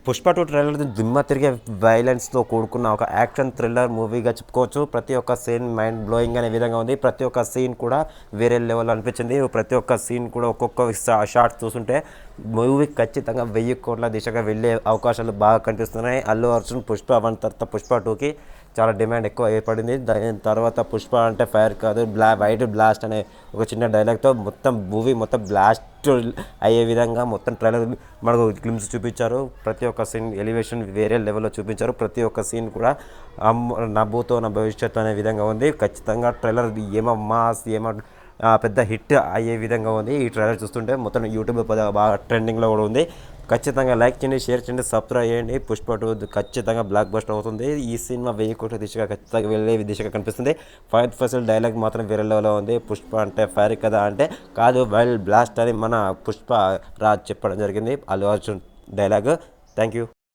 Pushpa 2 trailer దిమ్మ తిరిగే వైలెన్స్తో కూడుకున్న ఒక యాక్షన్ థ్రిల్లర్ మూవీగా చెప్పుకోవచ్చు. ప్రతి ఒక్క సీన్ మైండ్ బ్లోయింగ్ అనే విధంగా ఉంది. ప్రతి ఒక్క సీన్ కూడా వేరే లెవెల్ అనిపించింది. ప్రతి ఒక్క సీన్ కూడా ఒక్కొక్క షార్ట్ చూస్తుంటే మూవీ ఖచ్చితంగా 1000 కోట్ల దిశగా వెళ్ళే అవకాశాలు బాగా కనిపిస్తున్నాయి. అల్లు అర్జున్ పుష్ప 1 తర్వాత పుష్ప 2కి చాలా డిమాండ్ ఎక్కువ ఏర్పడింది. దాని తర్వాత పుష్ప అంటే ఫైర్ కాదు వైట్ బ్లాస్ట్ అనే ఒక చిన్న డైలాగ్తో మొత్తం మూవీ మొత్తం బ్లాస్ట్ అయ్యే విధంగా మొత్తం ట్రైలర్ మనకు గ్లిమ్స్ చూపించారు. ప్రతి ఒక్క సీన్ ఎలివేషన్ వేరే లెవెల్లో చూపించారు. ప్రతి ఒక్క సీన్ కూడా నవ్వుతో నా భవిష్యత్తు అనే విధంగా ఉంది. ఖచ్చితంగా ట్రైలర్ ఏమో మాస్ ఏమో పెద్ద హిట్ అయ్యే విధంగా ఉంది. ఈ ట్రైలర్ చూస్తుంటే మొత్తం యూట్యూబ్ బాగా ట్రెండింగ్లో కూడా ఉంది. ఖచ్చితంగా లైక్ చేయండి, షేర్ చేయండి, సబ్స్క్రైబ్ చేయండి. పుష్ప 2 ఖచ్చితంగా బ్లాక్ బస్టర్ అవుతుంది. ఈ సినిమా 1000 కోట్ల దిశగా ఖచ్చితంగా వెళ్ళే దిశగా కనిపిస్తుంది. ఫైర్ ఫెసిల్ డైలాగ్ మాత్రం వేరే లెవెల్లో ఉంది. పుష్ప అంటే ఫైర్ కదా అంటే కాదు వైల్డ్ బ్లాస్ట్ అని మన పుష్ప రాజ్ చెప్పడం జరిగింది. Allu Arjun dialogue. Thank you.